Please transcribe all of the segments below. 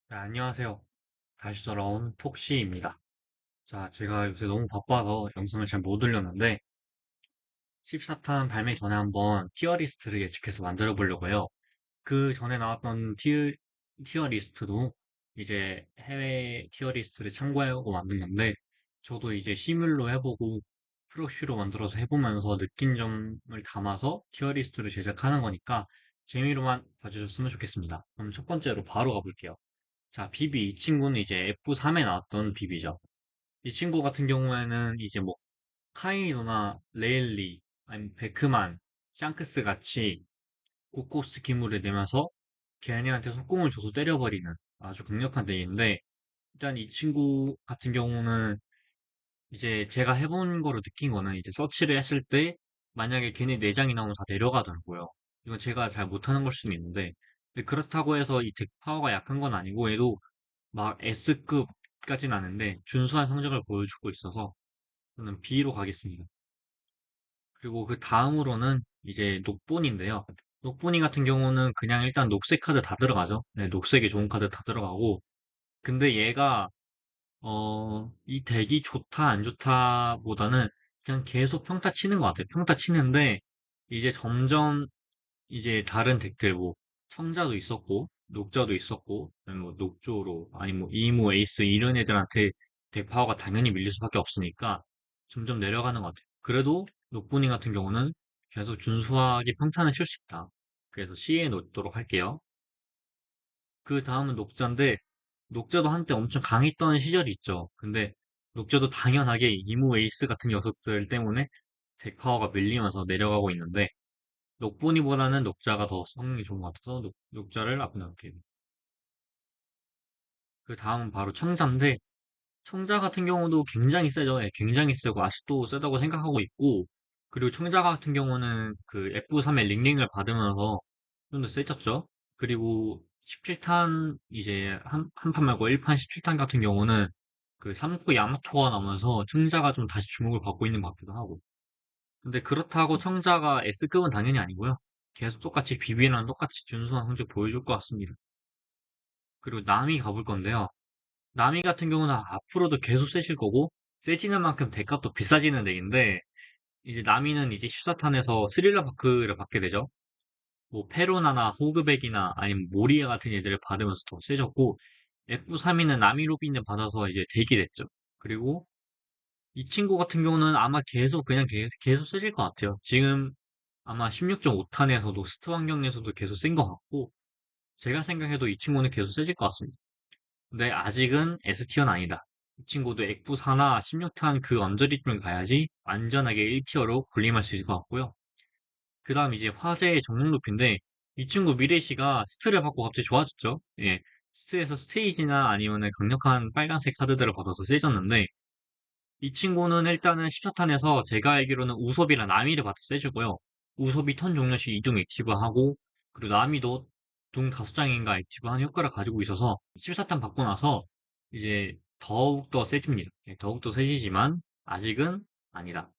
네, 안녕하세요. 다시 돌아온 폭시입니다. 자, 제가 요새 너무 바빠서 영상을 잘 못 올렸는데, 14탄 발매 전에 한번 티어리스트를 예측해서 만들어 보려고 해요. 그 전에 나왔던 티어리스트도 이제 해외 티어리스트를 참고하고 만든 건데, 저도 이제 시뮬로 해보고 프로쉬로 만들어서 해보면서 느낀 점을 담아서 티어리스트를 제작하는 거니까 재미로만 봐주셨으면 좋겠습니다. 그럼 첫 번째로 바로 가볼게요. 자, 비비. 이 친구는 이제 F3에 나왔던 비비죠. 이 친구 같은 경우에는 이제 뭐, 카이도나 레일리, 아니면 베크만, 샹크스 같이 고코스 기물을 내면서 걔네한테 속공을 줘서 때려버리는 아주 강력한 덱인데, 일단 이 친구 같은 경우는 이제 제가 해본 거로 느낀 거는 이제 서치를 했을 때 만약에 걔네 내장이 나오면 다 내려가더라고요. 이건 제가 잘 못하는 걸 수는 있는데, 근데 그렇다고 해서 이 덱 파워가 약한 건 아니고 얘도 막 S급까진 아닌데 준수한 성적을 보여주고 있어서 저는 B로 가겠습니다. 그리고 그 다음으로는 이제 녹보니인데요. 녹보니 같은 경우는 그냥 일단 녹색 카드 다 들어가죠. 네, 녹색이 좋은 카드 다 들어가고 근데 얘가 이 덱이 좋다 안 좋다 보다는 그냥 계속 평타 치는 것 같아요. 평타 치는데 이제 점점 이제 다른 덱들 뭐 청자도 있었고 녹자도 있었고 아니면 뭐 녹조로 아니 뭐 이무 에이스 이런 애들한테 덱 파워가 당연히 밀릴 수밖에 없으니까 점점 내려가는 것 같아요. 그래도 녹분이 같은 경우는 계속 준수하게 평탄을 칠 수 있다. 그래서 C에 놓도록 할게요. 그 다음은 녹자인데 녹자도 한때 엄청 강했던 시절이 있죠. 근데 녹자도 당연하게 이무 에이스 같은 녀석들 때문에 덱 파워가 밀리면서 내려가고 있는데 녹보니보다는 녹자가 더 성능이 좋은 것 같아서 녹자를 앞에 놓을게요. 그 다음은 바로 청자인데 청자 같은 경우도 굉장히 세죠. 예, 굉장히 세고 아직도 세다고 생각하고 있고 그리고 청자 같은 경우는 그 F3의 링링을 받으면서 좀 더 세졌죠. 그리고 17탄 이제 한 판 말고 1판 17탄 같은 경우는 그 3코 야마토가 나오면서 청자가 좀 다시 주목을 받고 있는 것 같기도 하고 근데 그렇다고 청자가 S급은 당연히 아니고요. 계속 똑같이 비비랑 똑같이 준수한 성적 보여줄 것 같습니다. 그리고 나미 가볼 건데요. 나미 같은 경우는 앞으로도 계속 세실 거고 세지는 만큼 대값도 비싸지는 덱인데 이제 나미는 이제 14탄에서 스릴러 바크를 받게 되죠. 뭐 페로나나 호그백이나 아니면 모리아 같은 애들을 받으면서 더 세졌고 F3위는 나미 로빈을 받아서 이제 덱이 됐죠. 그리고 이 친구 같은 경우는 아마 계속 그냥 계속 세질 것 같아요. 지금 아마 16.5탄에서도 스트 환경에서도 계속 센 것 같고 제가 생각해도 이 친구는 계속 세질 것 같습니다. 근데 아직은 S티어는 아니다. 이 친구도 액부4나 16탄 그 언저리쯤 가야지 완전하게 1티어로 군림할 수 있을 것 같고요. 그 다음 이제 화제의 정령 높인데 이 친구 미래시가 스트를 받고 갑자기 좋아졌죠. 예. 스트에서 스테이지나 아니면은 강력한 빨간색 카드들을 받아서 세졌는데 이 친구는 일단은 14탄에서 제가 알기로는 우섭이랑 나미를 받아 세주고요. 우섭이 턴 종료 시 이중 액티브하고 그리고 나미도 둥 5장인가 액티브하는 효과를 가지고 있어서 14탄 받고 나서 이제 더욱더 세집니다. 예, 더욱더 세지지만 아직은 아니다.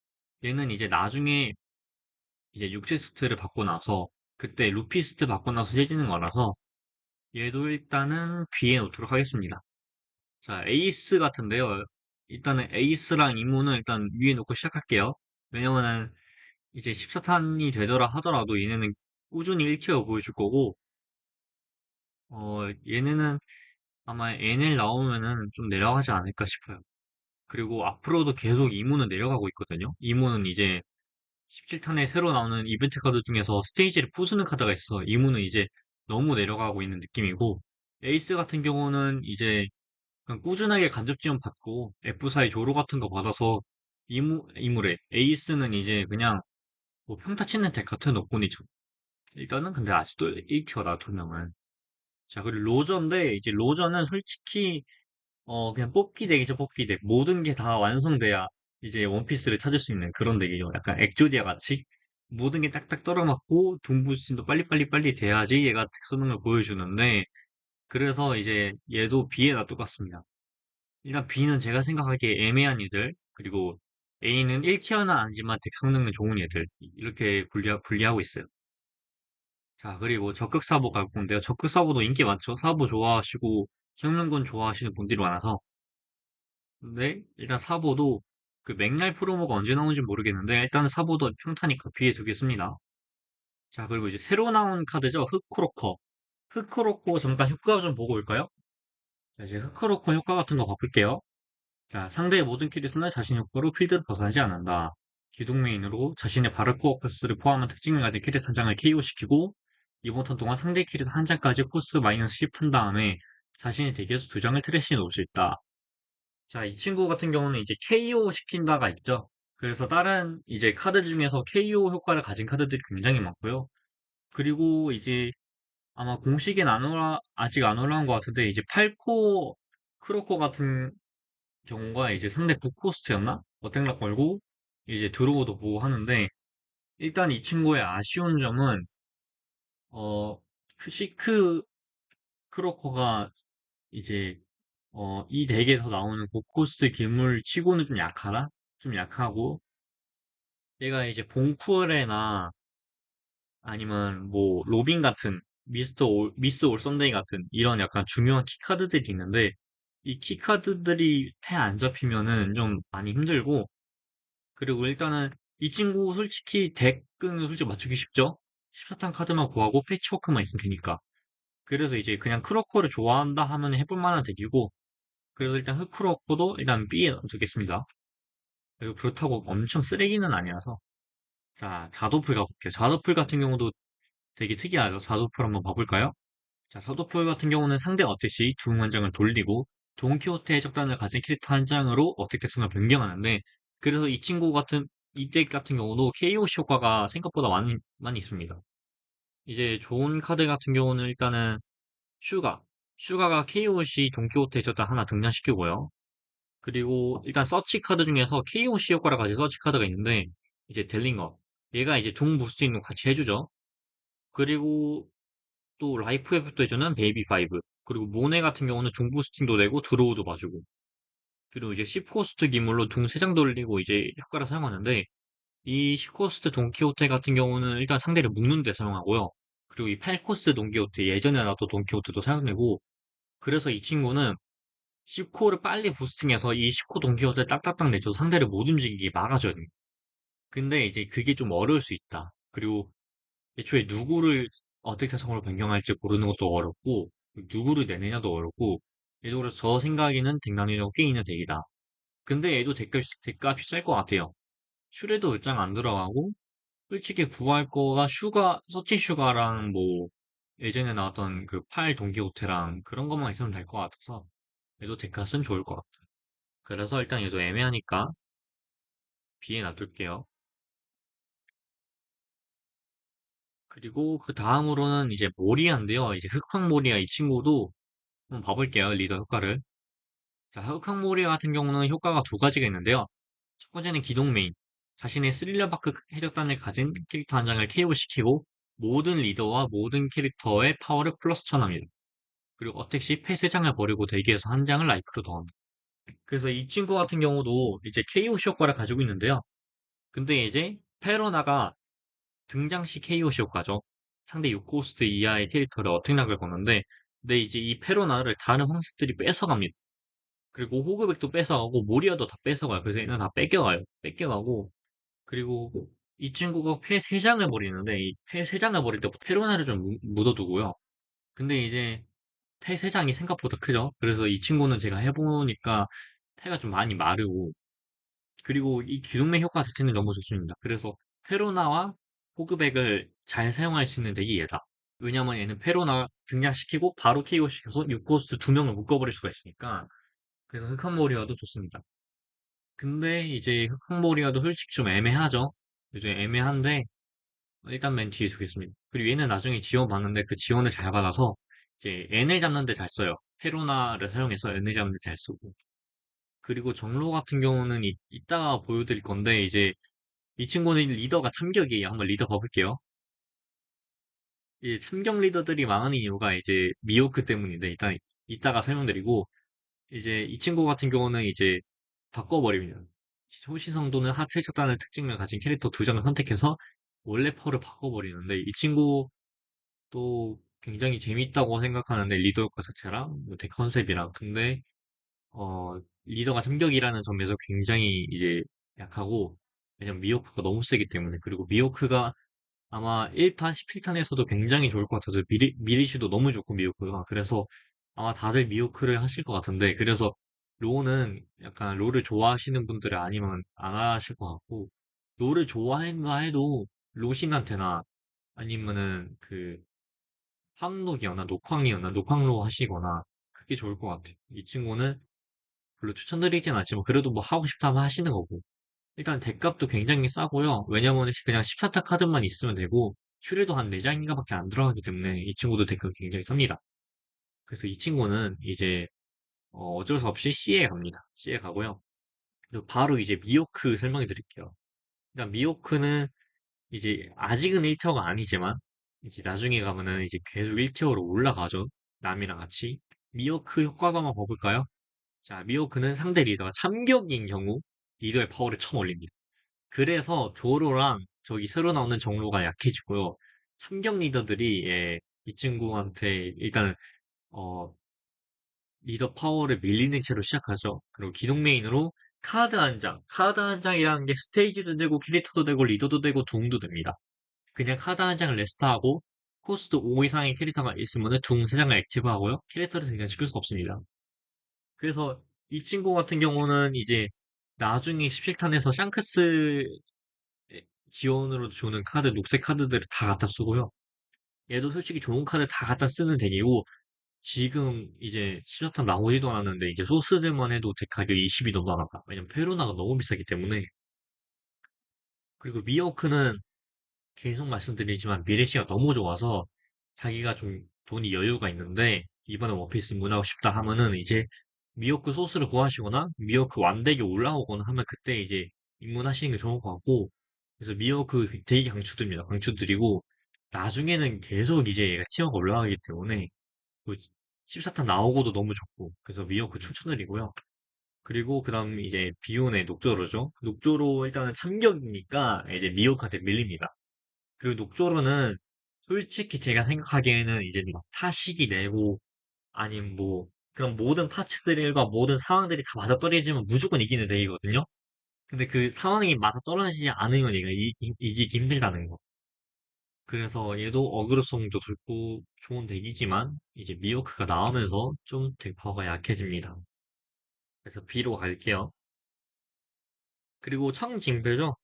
얘는 이제 나중에 이제 육체스트를 받고 나서 그때 루피스트 받고 나서 세지는 거라서 얘도 일단은 B에 놓도록 하겠습니다. 자, 에이스 같은데요. 일단은 에이스랑 임무는 일단 위에 놓고 시작할게요. 왜냐면은 이제 14탄이 되더라 하더라도 얘네는 꾸준히 1티어 보여줄 거고, 얘네는 아마 NL 나오면은 좀 내려가지 않을까 싶어요. 그리고 앞으로도 계속 이무는 내려가고 있거든요. 이무는 이제 17탄에 새로 나오는 이벤트 카드 중에서 스테이지를 부수는 카드가 있어서 이무는 이제 너무 내려가고 있는 느낌이고, 에이스 같은 경우는 이제 그냥 꾸준하게 간접 지원 받고 F4의 조로 같은 거 받아서 이물에 에이스는 이제 그냥 뭐 평타 치는 덱 같은 노건이죠. 일단은 근데 아직도 1티어라 두 명은. 자 그리고 로저인데 이제 로저는 솔직히 그냥 뽑기 덱이죠 뽑기 덱. 모든 게 다 완성돼야 이제 원피스를 찾을 수 있는 그런 덱이죠. 약간 엑조디아 같이 모든 게 딱딱 떨어맞고 둥부신도 빨리빨리 돼야지 얘가 덱 쓰는 걸 보여주는데 그래서 이제 얘도 B에다 똑같습니다. 일단 B는 제가 생각하기에 애매한 애들, 그리고 A는 1티어는 아니지만 덱 성능은 좋은 애들, 이렇게 분리하고 있어요. 자, 그리고 적극 사보 갈 건데요. 적극 사보도 인기 많죠? 사보 좋아하시고, 키우는 건 좋아하시는 분들이 많아서. 근데 일단 사보도 그 맥날 프로모가 언제 나오는지 모르겠는데 일단은 사보도 평타니까 비에 두겠습니다. 자, 그리고 이제 새로 나온 카드죠. 흑크로커. 흑크로커 잠깐 효과 좀 보고 올까요? 자, 이제 흑크로커 효과 같은 거 바꿀게요. 자, 상대의 모든 캐릭터는 자신 효과로 필드를 벗어나지 않는다. 기동 메인으로 자신의 바르코어 코스를 포함한 특징을 가진 캐릭터 한 장을 KO시키고 이번 턴 동안 상대 캐릭터 한 장까지 코스 마이너스 10한 다음에 자신의 덱에서 두 장을 트래시에 놓을 수 있다. 자, 이 친구 같은 경우는 이제 KO 시킨다가 있죠. 그래서 다른 이제 카드 중에서 KO 효과를 가진 카드들이 굉장히 많고요. 그리고 이제 아마 공식엔 아직 안 올라온 것 같은데 이제 8코 크로코 같은 경우가 이제 상대 9코스트였나? 어택락 걸고 이제 드로우도 보고 하는데 일단 이 친구의 아쉬운 점은 어 시크 크로커가 이제 이 덱에서 나오는 9코스트 기물 치고는 좀 약하다? 좀 약하고 얘가 이제 봉쿠얼레나 아니면 뭐 로빈 같은 미스 올 썬데이 같은 이런 약간 중요한 키카드들이 있는데 이 키카드들이 패 안 잡히면은 좀 많이 힘들고 그리고 일단은 이 친구 솔직히 덱은 솔직히 맞추기 쉽죠? 14탄 카드만 구하고 패치워크만 있으면 되니까. 그래서 이제 그냥 크로커를 좋아한다 하면 해볼 만한 덱이고 그래서 일단 흑크로커도 일단 B에 넣어두겠습니다. 그리고 그렇다고 엄청 쓰레기는 아니라서 자 자도풀 가볼게요. 자도풀 같은 경우도 되게 특이하죠. 자도풀 한번 봐볼까요? 자 자도풀 같은 경우는 상대 어택시 두 문장을 돌리고 돈키호테 해적단을 가진 캐릭터 한 장으로 어택 특성을 변경하는데 그래서 이 친구 같은 이 덱 같은 경우도 KOC 효과가 생각보다 많이 있습니다. 이제 좋은 카드 같은 경우는 일단은 슈가. 슈가가 KOC 돈키호테 해적단 하나 등장시키고요. 그리고 일단 서치 카드 중에서 KOC 효과를 가진 서치 카드가 있는데 이제 델링어. 얘가 이제 종 부스팅도 같이 해주죠. 그리고 또 라이프 에펙도 해주는 베이비 5. 그리고 모네 같은 경우는 종 부스팅도 되고 드로우도 봐주고. 그리고 이제 시코스트 기물로 둥 3장 돌리고 이제 효과를 사용하는데 이 시코스트 돈키호테 같은 경우는 일단 상대를 묶는 데 사용하고요. 그리고 이 팔코스트 돈키호테 예전에 나왔던 돈키호테도 사용되고 그래서 이 친구는 시코를 빨리 부스팅해서 이 시코 돈키호테 딱딱딱 내줘서 상대를 못 움직이게 막아줘야 됩니다. 근데 이제 그게 좀 어려울 수 있다. 그리고 애초에 누구를 어택 태성으로 변경할지 고르는 것도 어렵고 누구를 내느냐도 어렵고 얘도 그래서 저 생각에는 덱난이라고 꽤 있는 덱이다. 근데 얘도 덱값이 쌀 것 같아요. 슈레도 일장 안 들어가고 솔직히 구할 거가 서치 슈가랑 뭐 예전에 나왔던 그 팔 동기호테랑 그런 것만 있으면 될 것 같아서 얘도 덱값은 좋을 것 같아요. 그래서 일단 얘도 애매하니까 B에 놔둘게요. 그리고 그 다음으로는 이제 모리아인데요. 이제 흑황 모리아 이 친구도 한번 봐볼게요. 리더 효과를. 자, 흑황 모리아 같은 경우는 효과가 두 가지가 있는데요. 첫 번째는 기동 메인. 자신의 스릴러 바크 해적단을 가진 캐릭터 한 장을 KO시키고 모든 리더와 모든 캐릭터의 파워를 플러스 천합니다. 그리고 어택 시 패 3장을 버리고 대기에서 한 장을 라이프로 더합니다. 그래서 이 친구 같은 경우도 이제 KO시 효과를 가지고 있는데요. 근데 이제 페로나가 등장 시 KO시 효과죠. 상대 6코스트 이하의 캐릭터를 어택락을 거는데 근데 이제 이 페로나를 다른 황색들이 뺏어갑니다. 그리고 호그백도 뺏어가고 모리아도 다 뺏어가요. 그래서 얘는 다 뺏겨가요. 뺏겨가고 그리고 이 친구가 패 3장을 버리는데 이 패 3장을 버릴 때부터 페로나를 좀 묻어두고요. 근데 이제 패 3장이 생각보다 크죠. 그래서 이 친구는 제가 해보니까 패가 좀 많이 마르고 그리고 이 기동맥 효과 자체는 너무 좋습니다. 그래서 페로나와 호그백을 잘 사용할 수 있는 덱이 얘다. 왜냐면 얘는 페로나 등장시키고 바로 KO 시켜서 6코스트 2명을 묶어버릴 수가 있으니까 그래서 흑한모리아도 좋습니다. 근데 이제 흑항몰이가도 솔직히 좀 애매하죠. 요즘 애매한데 일단 맨 뒤에 두겠습니다. 그리고 얘는 나중에 지원 받는데 그 지원을 잘 받아서 이제 N을 잡는 데 잘 써요. 페로나를 사용해서 N을 잡는 데 잘 쓰고. 그리고 정로 같은 경우는 이따가 보여드릴 건데 이제 이 친구는 리더가 참격이에요. 한번 리더 봐볼게요. 이 참격 리더들이 망하는 이유가 이제 미호크 때문인데 일단 이따가 설명드리고 이제 이 친구 같은 경우는 이제 바꿔버리면 호시성도는 하트 척단의 특징을 가진 캐릭터 두 장을 선택해서 원래 펄을 바꿔버리는데 이 친구 또 굉장히 재밌다고 생각하는데 리더 효과 자체랑 뭐 덱 컨셉이랑 근데 리더가 삼격이라는 점에서 굉장히 이제 약하고 왜냐면 미호크가 너무 세기 때문에 그리고 미호크가 아마 1판 17탄에서도 굉장히 좋을 것 같아서 미리시도 너무 좋고 미호크가 그래서 아마 다들 미호크를 하실 것 같은데 그래서 로는 약간 롤을 좋아하시는 분들이 아니면 안 하실 것 같고 롤을 좋아한다 해도 로신한테나 아니면은 그 황록이었나 녹황이었나 녹황로 하시거나 그게 좋을 것 같아요. 이 친구는 별로 추천드리진 않지만 그래도 뭐 하고 싶다면 하시는 거고 일단 덱값도 굉장히 싸고요. 왜냐면 그냥 14타 카드만 있으면 되고 슈레도 한 4장인가밖에 안 들어가기 때문에 이 친구도 덱값이 굉장히 쌉니다. 그래서 이 친구는 이제 어쩔 수 없이 C에 갑니다. C에 가고요. 그리고 바로 이제 미호크 설명해 드릴게요. 일단 미호크는 이제 아직은 1티어가 아니지만 이제 나중에 가면은 이제 계속 1티어로 올라가죠. 남이랑 같이. 미호크 효과도 한번 봐볼까요? 자, 미호크는 상대 리더가 참격인 경우 리더의 파워를 처음 올립니다. 그래서 조로랑 저기 새로 나오는 정로가 약해지고요. 참격 리더들이 예, 이 친구한테 일단 어, 리더 파워를 밀리는 채로 시작하죠. 그리고 기동 메인으로 카드 한 장, 카드 한 장이라는 게 스테이지도 되고 캐릭터도 되고 리더도 되고 둥도 됩니다. 그냥 카드 한 장을 레스트하고 코스트 5 이상의 캐릭터가 있으면 둥 3장을 액티브하고요. 캐릭터를 등장시킬 수 없습니다. 그래서 이 친구 같은 경우는 이제 나중에 17탄에서 샹크스 지원으로 주는 카드, 녹색 카드들을 다 갖다 쓰고요. 얘도 솔직히 좋은 카드 다 갖다 쓰는 덱이고, 지금 이제 17탄 나오지도 않았는데, 이제 소스들만 해도 덱 가격 20이 넘어 나가. 왜냐면 페루나가 너무 비싸기 때문에. 그리고 미어크는 계속 말씀드리지만 미래시가 너무 좋아서 자기가 좀 돈이 여유가 있는데 이번에 원피스 입문하고 싶다 하면은 이제 미호크 소스를 구하시거나 미호크 완덱이 올라오거나 하면 그때 이제 입문하시는 게 좋을 것 같고 그래서 미호크 되게 강추드립니다. 강추드리고 나중에는 계속 이제 얘가 티어가 올라가기 때문에 14탄 나오고도 너무 좋고 그래서 미호크 추천드리고요. 그리고 그 다음 이제 비운의 녹조로죠. 녹조로 일단은 참격이니까 이제 미호크한테 밀립니다. 그리고 녹조로는 솔직히 제가 생각하기에는 이제 막 타식이 내고 아니면 뭐 그런 모든 파츠들과 모든 상황들이 다 맞아떨어지면 무조건 이기는 덱이거든요. 근데 그 상황이 맞아떨어지지 않으면 얘가 이기기 힘들다는 거. 그래서 얘도 어그로성도 좋고 좋은 덱이지만 이제 미호크가 나오면서 좀 덱 파워가 약해집니다. 그래서 B로 갈게요. 그리고 청징배죠.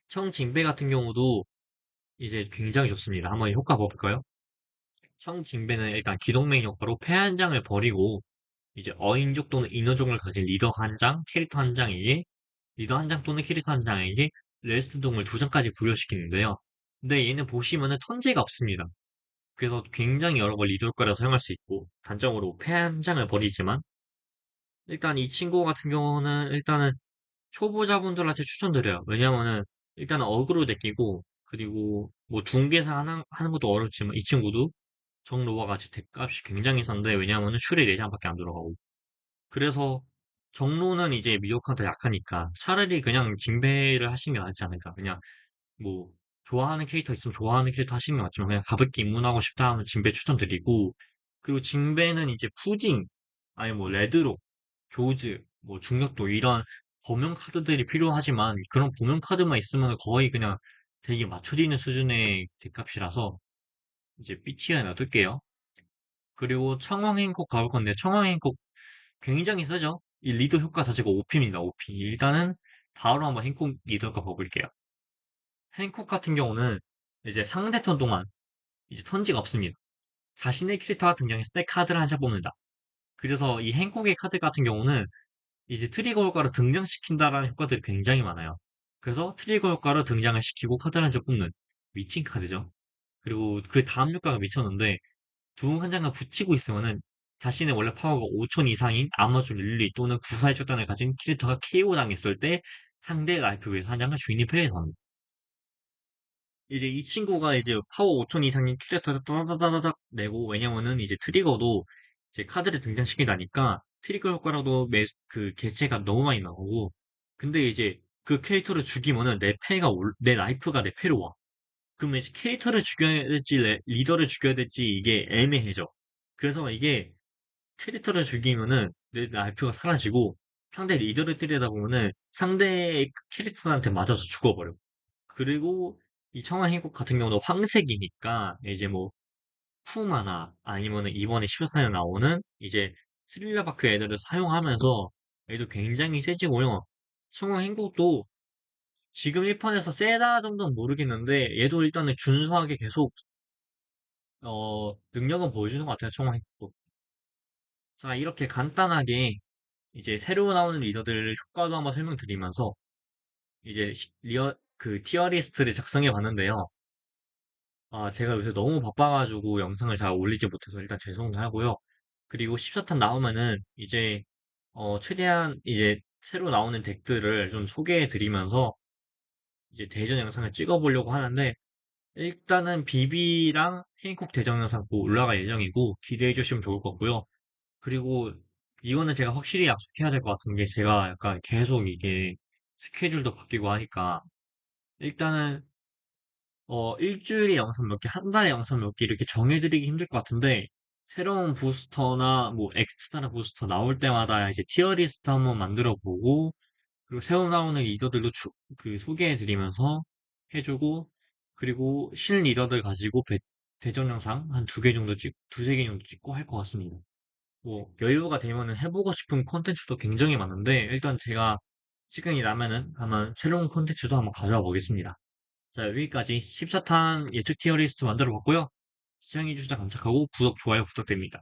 청징배 같은 경우도 이제 굉장히 좋습니다. 한번 효과 볼까요? 청징배는 일단 기동맹 효과로 패 한 장을 버리고 이제 어인족 또는 인어종을 가진 리더 한 장, 캐릭터 한 장에게 리더 한 장 또는 캐릭터 한 장에게 레스트 동물 두 장까지 부여시키는데요. 근데 얘는 보시면은 턴제가 없습니다. 그래서 굉장히 여러 번 리더 효과를 사용할 수 있고 단점으로 패 한 장을 버리지만 일단 이 친구 같은 경우는 일단은 초보자분들한테 추천드려요. 왜냐면은 일단은 어그로 느끼고 그리고 뭐 둥계사 하는 것도 어렵지만 이 친구도 정로와 같이 덱값이 굉장히 싼데 왜냐면은 슈레 4장밖에 안 들어가고 그래서 정로는 이제 미호한테 약하니까 차라리 그냥 징배를 하시는 게 낫지 않을까 그냥 뭐 좋아하는 캐릭터 있으면 좋아하는 캐릭터 하시는 게 맞지만 그냥 가볍게 입문하고 싶다 하면 징배 추천드리고 그리고 징배는 이제 푸징 아니 뭐 레드록 조즈 뭐 중력도 이런 범용 카드들이 필요하지만 그런 범용 카드만 있으면 거의 그냥 되게 맞춰지는 수준의 덱값이라서 이제 BT에 놔둘게요. 그리고 청왕 행콕 가볼 건데 청왕 행콕 굉장히 세죠? 이 리더 효과 자체가 OP입니다. OP. 일단은 바로 한번 행콕 리더 효과 봐볼게요. 행콕 같은 경우는 이제 상대 턴 동안 이제 턴지가 없습니다. 자신의 캐릭터가 등장했을 때 카드를 한 장 뽑는다. 그래서 이 행콕의 카드 같은 경우는 이제 트리거 효과로 등장시킨다라는 효과들이 굉장히 많아요. 그래서 트리거 효과로 등장을 시키고 카드를 한 장 뽑는 미친 카드죠. 그리고 그 다음 효과가 미쳤는데 두 한 장을 붙이고 있으면은 자신의 원래 파워가 5000 이상인 아마존 릴리 또는 구사의 척단을 가진 캐릭터가 KO 당했을 때 상대 라이프 위에서 한 장을 주인이 플레이해서 합니다. 이제 이 친구가 이제 파워 5000 이상인 캐릭터를 따다다다닥 내고 왜냐면은 이제 트리거도 이제 카드를 등장시키다니까 트리거 효과라도 그 개체가 너무 많이 나오고 근데 이제 그 캐릭터를 죽이면은 내 라이프가 내 패로 와. 그러면 이제 캐릭터를 죽여야 될지, 리더를 죽여야 될지 이게 애매해져. 그래서 이게 캐릭터를 죽이면은 내 날표가 사라지고 상대 리더를 때리다 보면은 상대 캐릭터한테 맞아서 죽어버려. 그리고 이 청아 행국 같은 경우도 황색이니까 이제 뭐 푸마나 아니면은 이번에 14에 나오는 이제 스릴라바크 애들을 사용하면서 애도 굉장히 세지고요. 청아 행국도 지금 1편에서 세다 정도는 모르겠는데 얘도 일단은 준수하게 계속 능력은 보여주는 것 같아요. 청아 행국도. 자, 이렇게 간단하게 이제 새로 나오는 리더들 효과도 한번 설명드리면서 이제 그 티어리스트를 작성해 봤는데요. 아, 제가 요새 너무 바빠가지고 영상을 잘 올리지 못해서 일단 죄송도 하고요. 그리고 14탄 나오면은 이제 최대한 이제 새로 나오는 덱들을 좀 소개해 드리면서 이제 대전 영상을 찍어 보려고 하는데 일단은 비비랑 헤인콕 대전 영상 꼭 올라갈 예정이고 기대해 주시면 좋을 것 같고요. 그리고 이거는 제가 확실히 약속해야 될 것 같은 게 제가 약간 계속 이게 스케줄도 바뀌고 하니까 일단은 일주일에 영상 몇 개, 한 달에 영상 몇 개 이렇게 정해드리기 힘들 것 같은데 새로운 부스터나 뭐 엑스트라 부스터 나올 때마다 이제 티어리스트 한번 만들어 보고 그리고 새로 나오는 리더들도 그 소개해드리면서 해주고 그리고 신 리더들 가지고 대전 영상 한 두 개 정도 두세 개 정도 찍고 할 것 같습니다. 뭐 여유가 되면은 해보고 싶은 콘텐츠도 굉장히 많은데 일단 제가 시간이 나면은 한번 새로운 콘텐츠도 한번 가져와 보겠습니다. 자, 여기까지 14탄 예측 티어리스트 만들어 봤고요. 시청해주셔서 감사하고 구독, 좋아요 부탁드립니다.